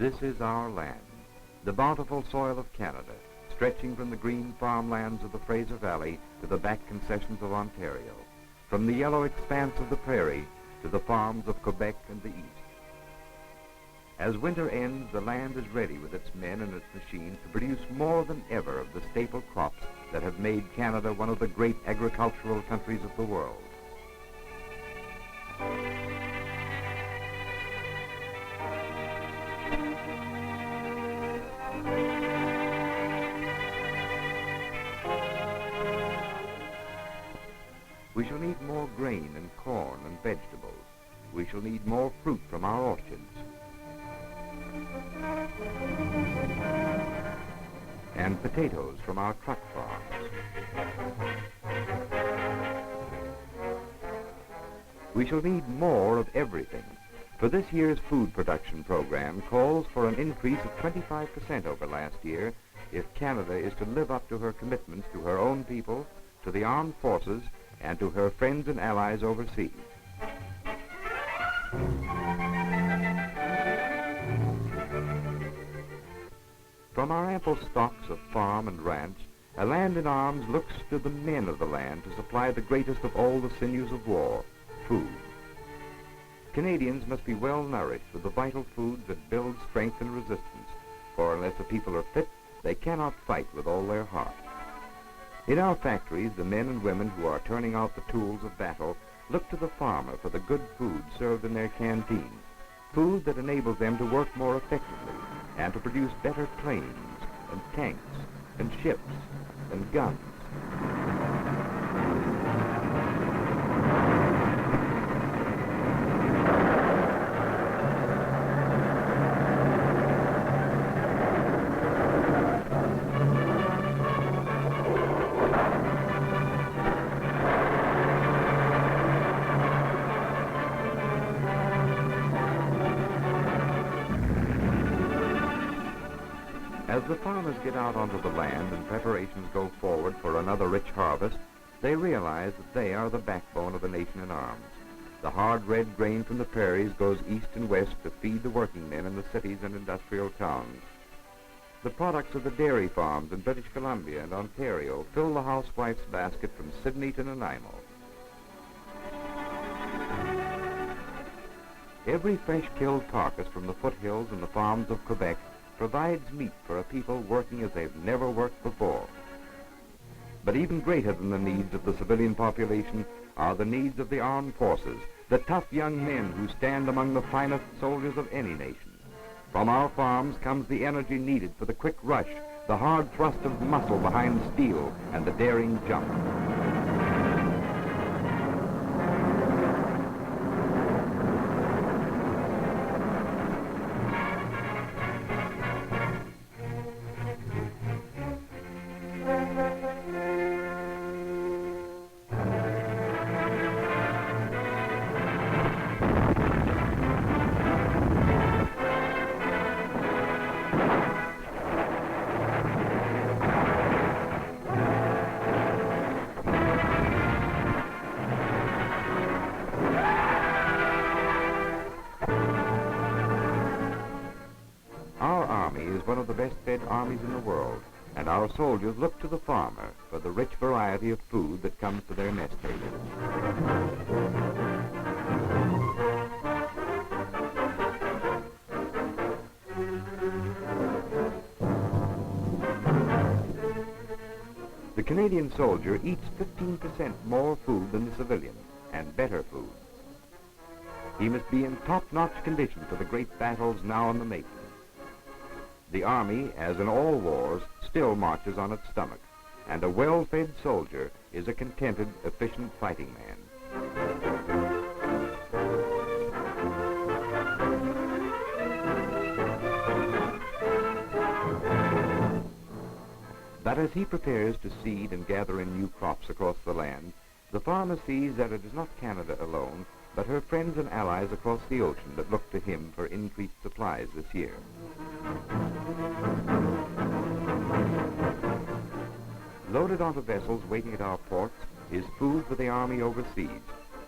This is our land, the bountiful soil of Canada, stretching from the green farmlands of the Fraser Valley to the back concessions of Ontario, from the yellow expanse of the prairie to the farms of Quebec and the east. As winter ends, the land is ready with its men and its machines to produce more than ever of the staple crops that have made Canada one of the great agricultural countries of the world. We shall need more grain and corn and vegetables. We shall need more fruit from our orchards. And potatoes from our truck farms. We shall need more of everything, for this year's food production program calls for an increase of 25% over last year if Canada is to live up to her commitments to her own people, to the armed forces, and to her friends and allies overseas. From our ample stocks of farm and ranch, a land in arms looks to the men of the land to supply the greatest of all the sinews of war, food. Canadians must be well nourished with the vital food that builds strength and resistance, for unless the people are fit, they cannot fight with all their heart. In our factories, the men and women who are turning out the tools of battle look to the farmer for the good food served in their canteens, food that enables them to work more effectively and to produce better planes and tanks and ships and guns. As the farmers get out onto the land and preparations go forward for another rich harvest, they realize that they are the backbone of a nation in arms. The hard red grain from the prairies goes east and west to feed the working men in the cities and industrial towns. The products of the dairy farms in British Columbia and Ontario fill the housewife's basket from Sydney to Nanaimo. Every fresh-killed carcass from the foothills and the farms of Quebec provides meat for a people working as they've never worked before. But even greater than the needs of the civilian population are the needs of the armed forces, the tough young men who stand among the finest soldiers of any nation. From our farms comes the energy needed for the quick rush, the hard thrust of muscle behind steel, and the daring jump. One of the best-fed armies in the world, and our soldiers look to the farmer for the rich variety of food that comes to their mess tables. The Canadian soldier eats 15% more food than the civilian, and better food. He must be in top-notch condition for the great battles now in the making. The Army, as in all wars, still marches on its stomach, and a well-fed soldier is a contented, efficient fighting man. But as he prepares to seed and gather in new crops across the land, the farmer sees that it is not Canada alone, but her friends and allies across the ocean that look to him for increased supplies this year. Loaded onto vessels waiting at our ports is food for the Army overseas,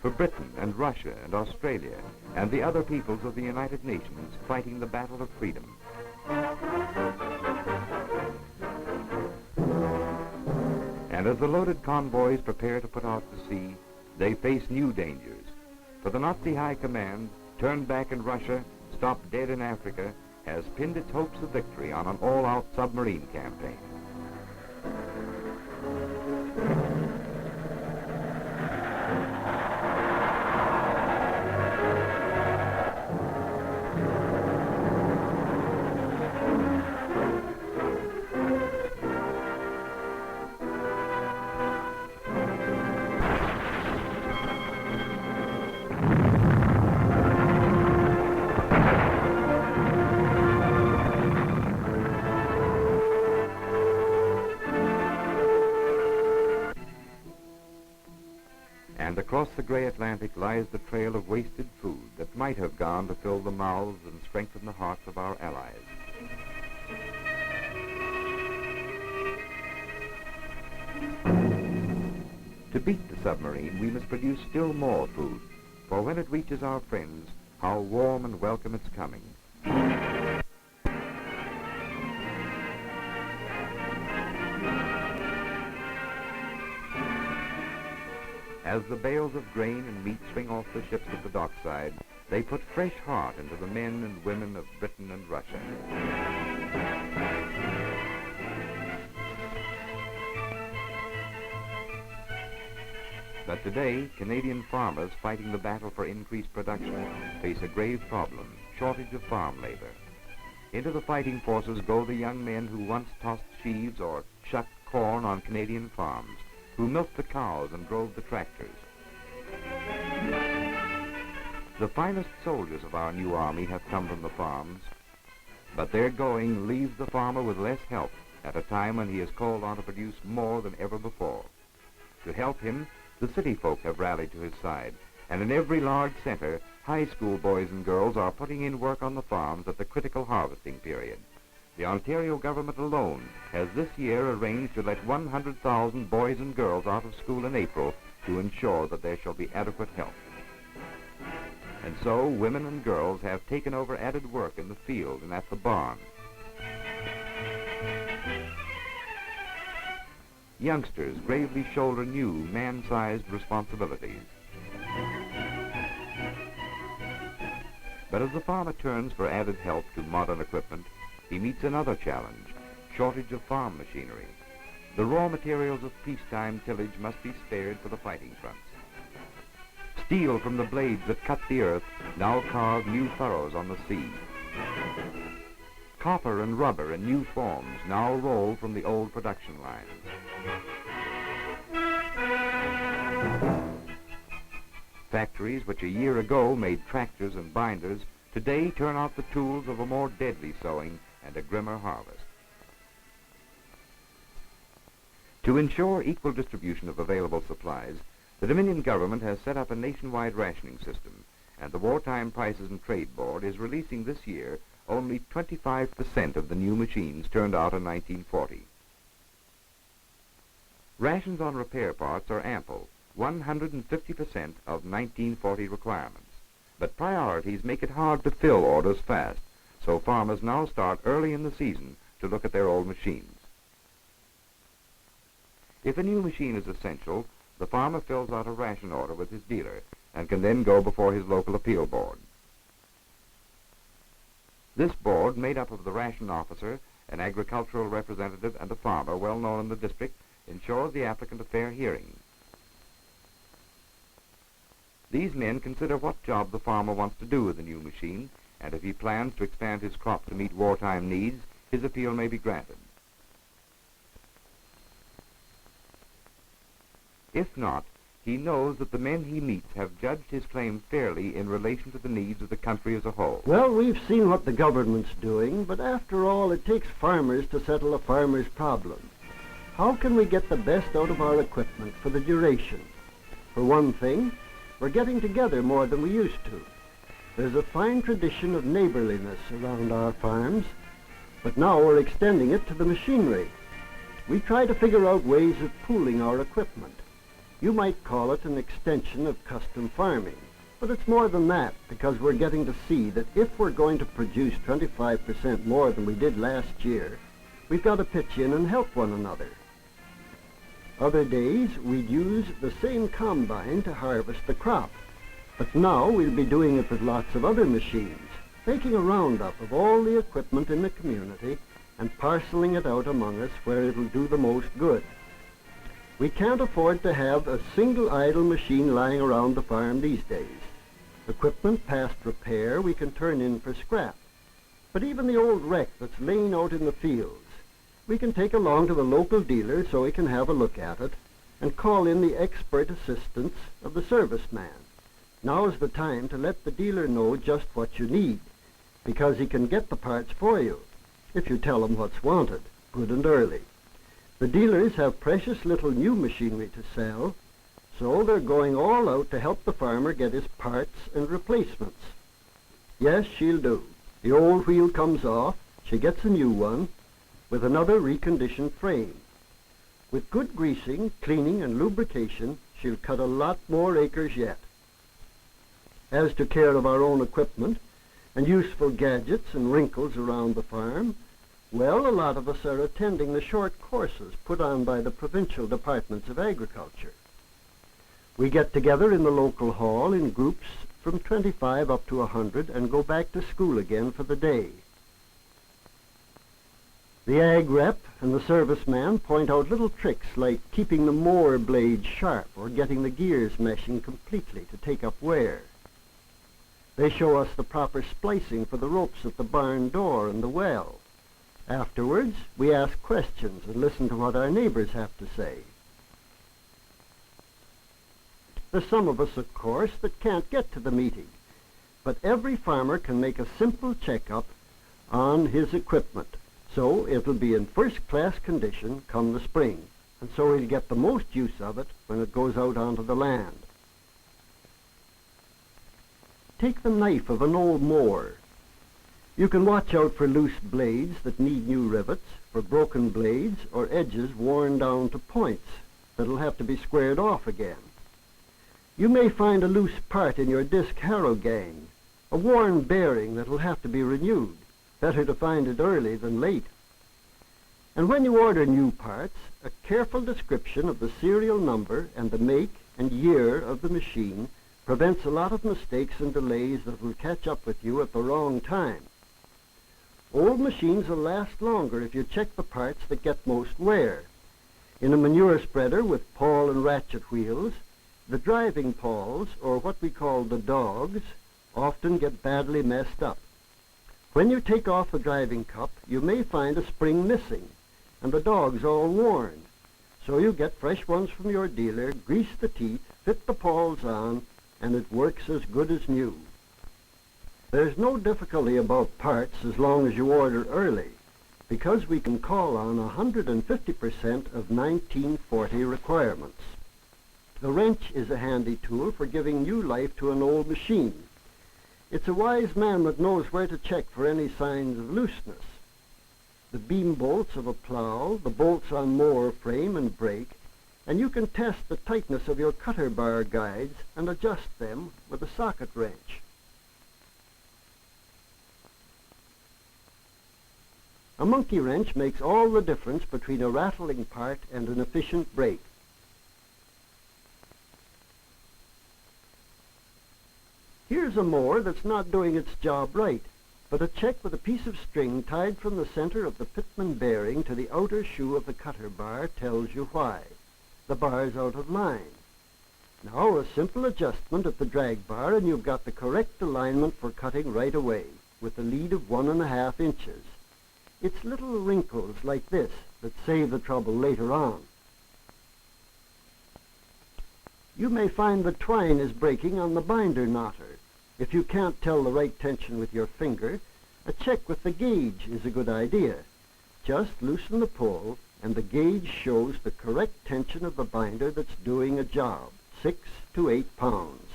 for Britain and Russia and Australia and the other peoples of the United Nations fighting the battle of freedom, And as the loaded convoys prepare to put out to sea, they face new dangers. For the Nazi High Command, turned back in Russia, stopped dead in Africa, has pinned its hopes of victory on an all-out submarine campaign. And across the gray Atlantic lies the trail of wasted food that might have gone to fill the mouths and strengthen the hearts of our allies. To beat the submarine, we must produce still more food, for when it reaches our friends, how warm and welcome it's coming. As the bales of grain and meat swing off the ships at the dockside, they put fresh heart into the men and women of Britain and Russia. But today, Canadian farmers fighting the battle for increased production face a grave problem: shortage of farm labor. Into the fighting forces go the young men who once tossed sheaves or shucked corn on Canadian farms, who milked the cows and drove the tractors. The finest soldiers of our new army have come from the farms, but their going leaves the farmer with less help at a time when he is called on to produce more than ever before. To help him, the city folk have rallied to his side, and in every large center, high school boys and girls are putting in work on the farms at the critical harvesting period. The Ontario government alone has this year arranged to let 100,000 boys and girls out of school in April to ensure that there shall be adequate help. And so women and girls have taken over added work in the field and at the barn. Youngsters gravely shoulder new man-sized responsibilities. But as the farmer turns for added help to modern equipment, he meets another challenge: shortage of farm machinery. The raw materials of peacetime tillage must be spared for the fighting fronts. Steel from the blades that cut the earth now carve new furrows on the sea. Copper and rubber in new forms now roll from the old production lines. Factories which a year ago made tractors and binders today turn out the tools of a more deadly sowing and a grimmer harvest. To ensure equal distribution of available supplies, the Dominion government has set up a nationwide rationing system, and the Wartime Prices and Trade Board is releasing this year only 25% of the new machines turned out in 1940. Rations on repair parts are ample, 150% of 1940 requirements. But priorities make it hard to fill orders fast, so farmers now start early in the season to look at their old machines. If a new machine is essential, the farmer fills out a ration order with his dealer and can then go before his local appeal board. This board, made up of the ration officer, an agricultural representative, and a farmer well known in the district, ensures the applicant a fair hearing. These men consider what job the farmer wants to do with the new machine, and if he plans to expand his crop to meet wartime needs, his appeal may be granted. If not, he knows that the men he meets have judged his claim fairly in relation to the needs of the country as a whole. Well, we've seen what the government's doing, but after all, it takes farmers to settle a farmer's problem. How can we get the best out of our equipment for the duration? For one thing, we're getting together more than we used to. There's a fine tradition of neighborliness around our farms, but now we're extending it to the machinery. We try to figure out ways of pooling our equipment. You might call it an extension of custom farming. But it's more than that, because we're getting to see that if we're going to produce 25% more than we did last year, we've got to pitch in and help one another. Other days, we'd use the same combine to harvest the crop, but now we'll be doing it with lots of other machines, making a roundup of all the equipment in the community and parceling it out among us where it'll do the most good. We can't afford to have a single idle machine lying around the farm these days. Equipment past repair we can turn in for scrap. But even the old wreck that's laying out in the fields, we can take along to the local dealer so he can have a look at it and call in the expert assistance of the serviceman. Now's the time to let the dealer know just what you need, because he can get the parts for you, if you tell him what's wanted, good and early. The dealers have precious little new machinery to sell, so they're going all out to help the farmer get his parts and replacements. Yes, she'll do. The old wheel comes off, she gets a new one, with another reconditioned frame. With good greasing, cleaning, and lubrication, she'll cut a lot more acres yet. As to care of our own equipment, and useful gadgets and wrinkles around the farm, well, a lot of us are attending the short courses put on by the provincial departments of agriculture. We get together in the local hall in groups from 25 up to 100 and go back to school again for the day. The ag rep and the serviceman point out little tricks like keeping the mower blades sharp or getting the gears meshing completely to take up wear. They show us the proper splicing for the ropes at the barn door and the well. Afterwards, we ask questions and listen to what our neighbors have to say. There's some of us, of course, that can't get to the meeting, but every farmer can make a simple checkup on his equipment, so it'll be in first-class condition come the spring, and so he'll get the most use of it when it goes out onto the land. Take the knife of an old mower. You can watch out for loose blades that need new rivets, for broken blades or edges worn down to points that'll have to be squared off again. You may find a loose part in your disc harrow gang, a worn bearing that'll have to be renewed. Better to find it early than late. And when you order new parts, a careful description of the serial number and the make and year of the machine prevents a lot of mistakes and delays that will catch up with you at the wrong time. Old machines will last longer if you check the parts that get most wear. In a manure spreader with pawl and ratchet wheels, the driving pawls, or what we call the dogs, often get badly messed up. When you take off the driving cup, you may find a spring missing, and the dogs all worn. So you get fresh ones from your dealer, grease the teeth, fit the pawls on, and it works as good as new. There's no difficulty about parts as long as you order early, because we can call on 150% of 1940 requirements. The wrench is a handy tool for giving new life to an old machine. It's a wise man that knows where to check for any signs of looseness. The beam bolts of a plow, the bolts on mower frame and brake, and you can test the tightness of your cutter bar guides and adjust them with a socket wrench. A monkey wrench makes all the difference between a rattling part and an efficient brake. Here's a mower that's not doing its job right, but a check with a piece of string tied from the center of the pitman bearing to the outer shoe of the cutter bar tells you why. The bar's out of line. Now a simple adjustment at the drag bar and you've got the correct alignment for cutting right away, with a lead of 1.5 inches. It's little wrinkles like this that save the trouble later on. You may find the twine is breaking on the binder knotter. If you can't tell the right tension with your finger, a check with the gauge is a good idea. Just loosen the pull, and the gauge shows the correct tension of the binder that's doing a job, 6 to 8 pounds.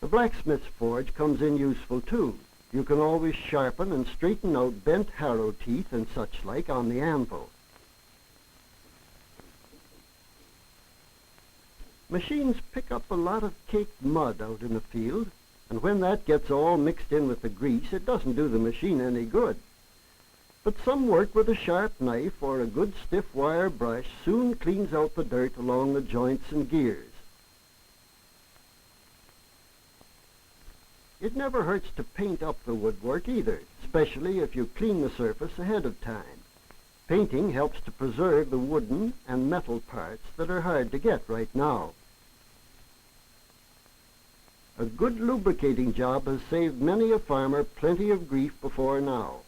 The blacksmith's forge comes in useful too. You can always sharpen and straighten out bent harrow teeth and such like on the anvil. Machines pick up a lot of caked mud out in the field, and when that gets all mixed in with the grease, it doesn't do the machine any good. But some work with a sharp knife or a good stiff wire brush soon cleans out the dirt along the joints and gears. It never hurts to paint up the woodwork either, especially if you clean the surface ahead of time. Painting helps to preserve the wooden and metal parts that are hard to get right now. A good lubricating job has saved many a farmer plenty of grief before now.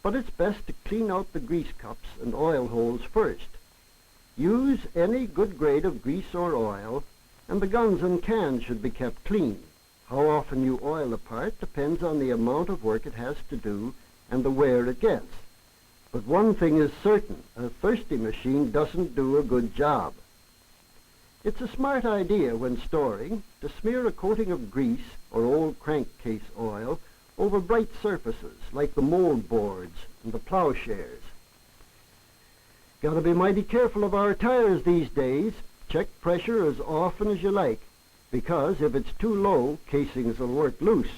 But it's best to clean out the grease cups and oil holes first. Use any good grade of grease or oil, and the guns and cans should be kept clean. How often you oil a part depends on the amount of work it has to do and the wear it gets. But one thing is certain, a thirsty machine doesn't do a good job. It's a smart idea when storing to smear a coating of grease or old crankcase oil over bright surfaces like the mold boards and the plowshares. Gotta be mighty careful of our tires these days. Check pressure as often as you like, because if it's too low, casings will work loose.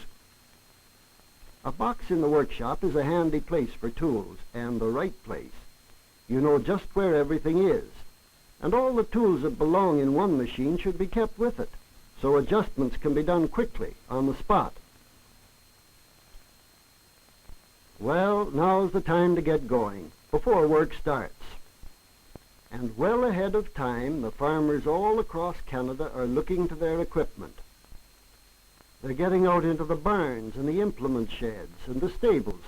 A box in the workshop is a handy place for tools, and the right place. You know just where everything is, and all the tools that belong in one machine should be kept with it, so adjustments can be done quickly on the spot. Well, now's the time to get going, before work starts. And well ahead of time, the farmers all across Canada are looking to their equipment. They're getting out into the barns and the implement sheds and the stables.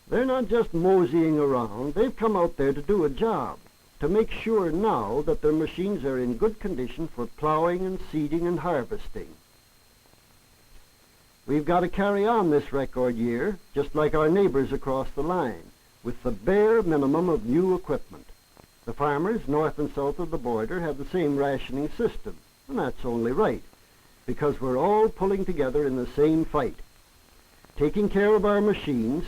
They're not just moseying around, they've come out there to do a job, to make sure now that their machines are in good condition for plowing and seeding and harvesting. We've got to carry on this record year, just like our neighbors across the line, with the bare minimum of new equipment. The farmers north and south of the border have the same rationing system, and that's only right, because we're all pulling together in the same fight. Taking care of our machines,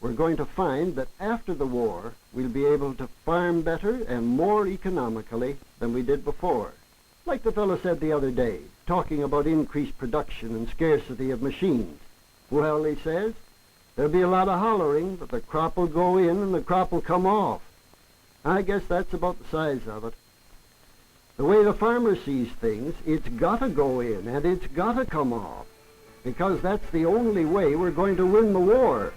we're going to find that after the war, we'll be able to farm better and more economically than we did before. Like the fellow said the other day, talking about increased production and scarcity of machines. Well, he says, there'll be a lot of hollering, but the crop will go in and the crop will come off. I guess that's about the size of it. The way the farmer sees things, it's got to go in and it's got to come off, because that's the only way we're going to win the war.